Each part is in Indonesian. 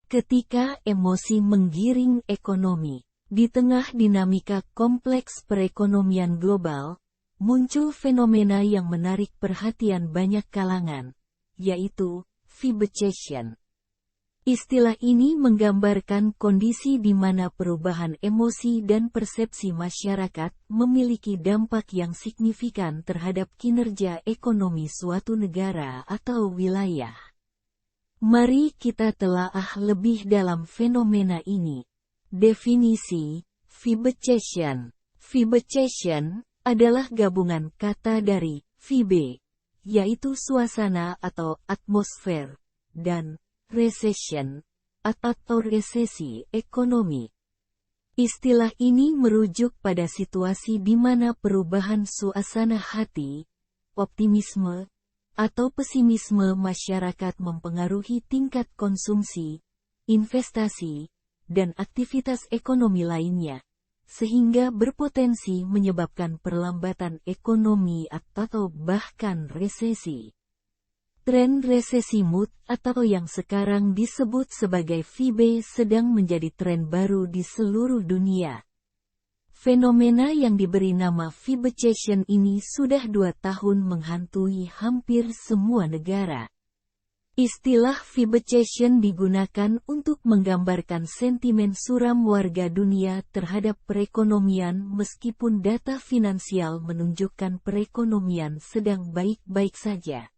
Ketika emosi menggiring ekonomi, di tengah dinamika kompleks perekonomian global, muncul fenomena yang menarik perhatian banyak kalangan, yaitu Fibonacci. Istilah ini menggambarkan kondisi di mana perubahan emosi dan persepsi masyarakat memiliki dampak yang signifikan terhadap kinerja ekonomi suatu negara atau wilayah. Mari kita telaah lebih dalam fenomena ini. Definisi Fibonacci. Fibonacci adalah gabungan kata dari fibe, yaitu suasana atau atmosfer, dan recession, atau resesi ekonomi. Istilah ini merujuk pada situasi di mana perubahan suasana hati, optimisme, atau pesimisme masyarakat mempengaruhi tingkat konsumsi, investasi, dan aktivitas ekonomi lainnya, sehingga berpotensi menyebabkan perlambatan ekonomi atau bahkan resesi. Tren resesi mood atau yang sekarang disebut sebagai FIBE sedang menjadi tren baru di seluruh dunia. Fenomena yang diberi nama Fibonacci ini sudah 2 tahun menghantui hampir semua negara. Istilah Fibonacci digunakan untuk menggambarkan sentimen suram warga dunia terhadap perekonomian meskipun data finansial menunjukkan perekonomian sedang baik-baik saja.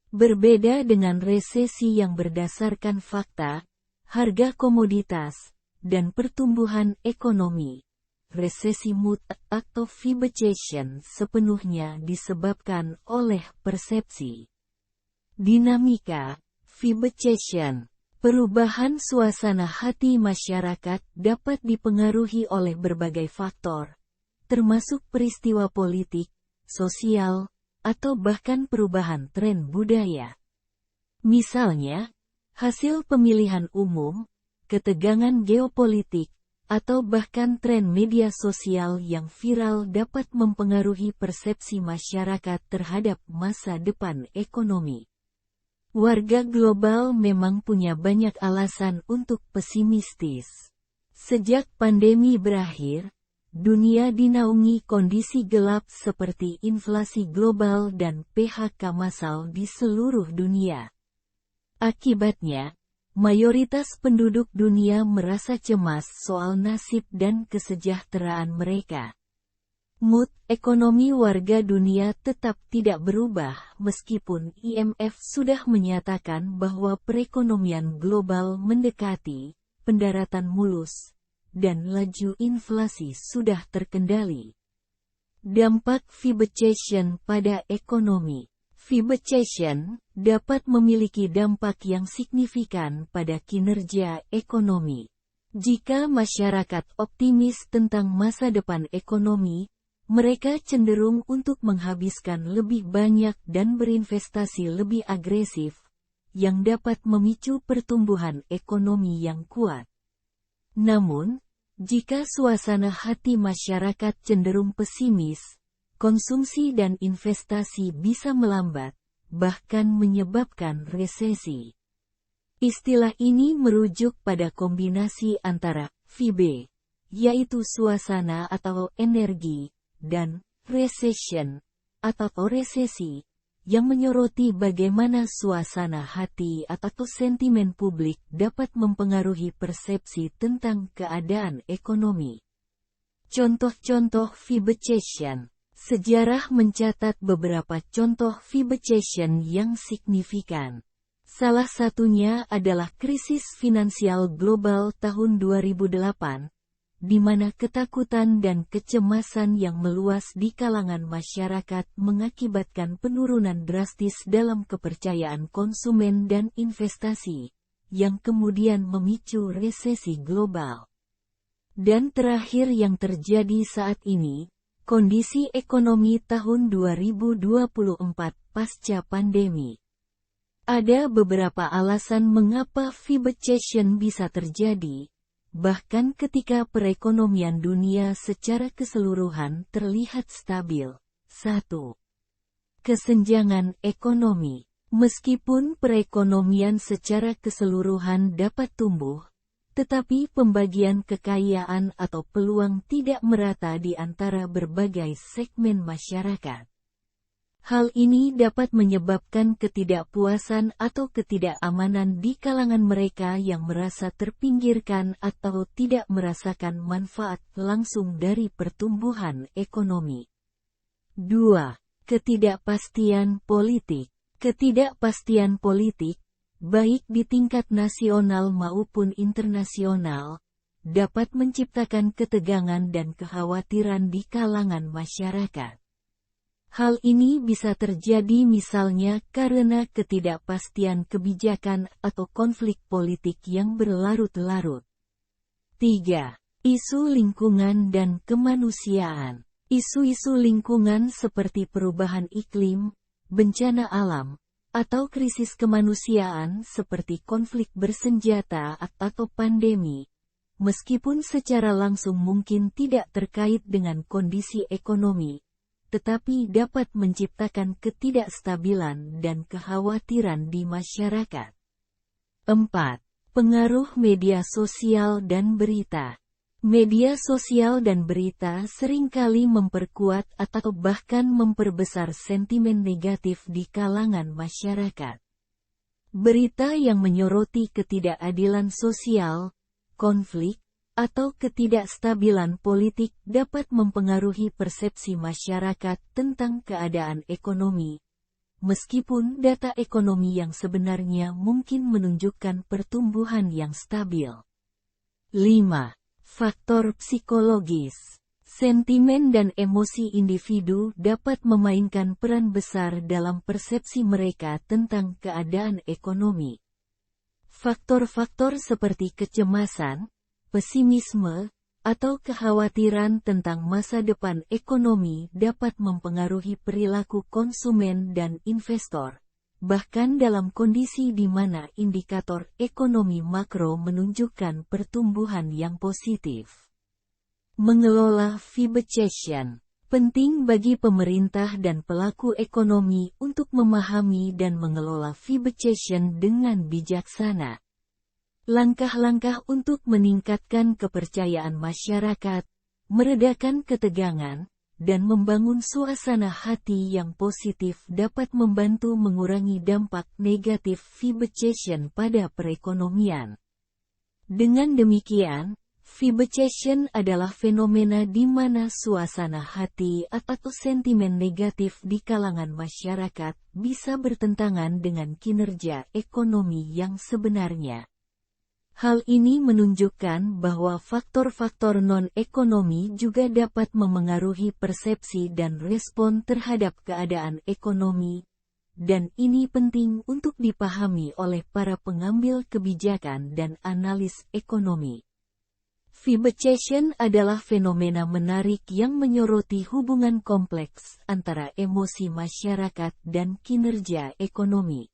Berbeda dengan resesi yang berdasarkan fakta, harga komoditas, dan pertumbuhan ekonomi, resesi mood atau Fibonacci sepenuhnya disebabkan oleh persepsi. Dinamika Fibonacci. Perubahan suasana hati masyarakat dapat dipengaruhi oleh berbagai faktor, termasuk peristiwa politik, sosial, atau bahkan perubahan tren budaya. Misalnya, hasil pemilihan umum, ketegangan geopolitik, atau bahkan tren media sosial yang viral dapat mempengaruhi persepsi masyarakat terhadap masa depan ekonomi. Warga global memang punya banyak alasan untuk pesimistis. Sejak pandemi berakhir, dunia dinaungi kondisi gelap seperti inflasi global dan PHK massal di seluruh dunia. Akibatnya, mayoritas penduduk dunia merasa cemas soal nasib dan kesejahteraan mereka. Mood ekonomi warga dunia tetap tidak berubah meskipun IMF sudah menyatakan bahwa perekonomian global mendekati pendaratan mulus, dan laju inflasi sudah terkendali. Dampak Fibonacci pada ekonomi. Fibonacci dapat memiliki dampak yang signifikan pada kinerja ekonomi. Jika masyarakat optimis tentang masa depan ekonomi, mereka cenderung untuk menghabiskan lebih banyak dan berinvestasi lebih agresif, yang dapat memicu pertumbuhan ekonomi yang kuat. Namun, jika suasana hati masyarakat cenderung pesimis, konsumsi dan investasi bisa melambat, bahkan menyebabkan resesi. Istilah ini merujuk pada kombinasi antara FIBE, yaitu suasana atau energi, dan recession, atau resesi, yang menyoroti bagaimana suasana hati atau sentimen publik dapat mempengaruhi persepsi tentang keadaan ekonomi. Contoh-contoh Fibonacci. Sejarah mencatat beberapa contoh Fibonacci yang signifikan. Salah satunya adalah krisis finansial global tahun 2008, di mana ketakutan dan kecemasan yang meluas di kalangan masyarakat mengakibatkan penurunan drastis dalam kepercayaan konsumen dan investasi, yang kemudian memicu resesi global. Dan terakhir yang terjadi saat ini, kondisi ekonomi tahun 2024 pasca pandemi. Ada beberapa alasan mengapa Fibonacci bisa terjadi, bahkan ketika perekonomian dunia secara keseluruhan terlihat stabil. 1. Kesenjangan ekonomi. Meskipun perekonomian secara keseluruhan dapat tumbuh, tetapi pembagian kekayaan atau peluang tidak merata di antara berbagai segmen masyarakat. Hal ini dapat menyebabkan ketidakpuasan atau ketidakamanan di kalangan mereka yang merasa terpinggirkan atau tidak merasakan manfaat langsung dari pertumbuhan ekonomi. 2. Ketidakpastian politik. Ketidakpastian politik, baik di tingkat nasional maupun internasional, dapat menciptakan ketegangan dan kekhawatiran di kalangan masyarakat. Hal ini bisa terjadi misalnya karena ketidakpastian kebijakan atau konflik politik yang berlarut-larut. 3. Isu lingkungan dan kemanusiaan. Isu-isu lingkungan seperti perubahan iklim, bencana alam, atau krisis kemanusiaan seperti konflik bersenjata atau pandemi, meskipun secara langsung mungkin tidak terkait dengan kondisi ekonomi, tetapi dapat menciptakan ketidakstabilan dan kekhawatiran di masyarakat. 4. Pengaruh media sosial dan berita. Media sosial dan berita seringkali memperkuat atau bahkan memperbesar sentimen negatif di kalangan masyarakat. Berita yang menyoroti ketidakadilan sosial, konflik, atau ketidakstabilan politik dapat mempengaruhi persepsi masyarakat tentang keadaan ekonomi, meskipun data ekonomi yang sebenarnya mungkin menunjukkan pertumbuhan yang stabil. 5. Faktor psikologis. Sentimen dan emosi individu dapat memainkan peran besar dalam persepsi mereka tentang keadaan ekonomi. Faktor-faktor seperti kecemasan, pesimisme, atau kekhawatiran tentang masa depan ekonomi dapat mempengaruhi perilaku konsumen dan investor, bahkan dalam kondisi di mana indikator ekonomi makro menunjukkan pertumbuhan yang positif. Mengelola fibecession. Penting bagi pemerintah dan pelaku ekonomi untuk memahami dan mengelola fibecession dengan bijaksana. Langkah-langkah untuk meningkatkan kepercayaan masyarakat, meredakan ketegangan, dan membangun suasana hati yang positif dapat membantu mengurangi dampak negatif fibecession pada perekonomian. Dengan demikian, fibecession adalah fenomena di mana suasana hati atau sentimen negatif di kalangan masyarakat bisa bertentangan dengan kinerja ekonomi yang sebenarnya. Hal ini menunjukkan bahwa faktor-faktor non-ekonomi juga dapat memengaruhi persepsi dan respon terhadap keadaan ekonomi, dan ini penting untuk dipahami oleh para pengambil kebijakan dan analis ekonomi. Fibecession adalah fenomena menarik yang menyoroti hubungan kompleks antara emosi masyarakat dan kinerja ekonomi.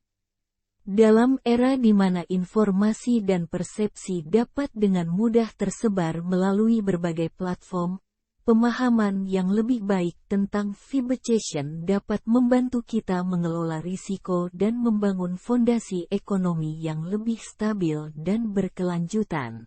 Dalam era di mana informasi dan persepsi dapat dengan mudah tersebar melalui berbagai platform, pemahaman yang lebih baik tentang fibecession dapat membantu kita mengelola risiko dan membangun fondasi ekonomi yang lebih stabil dan berkelanjutan.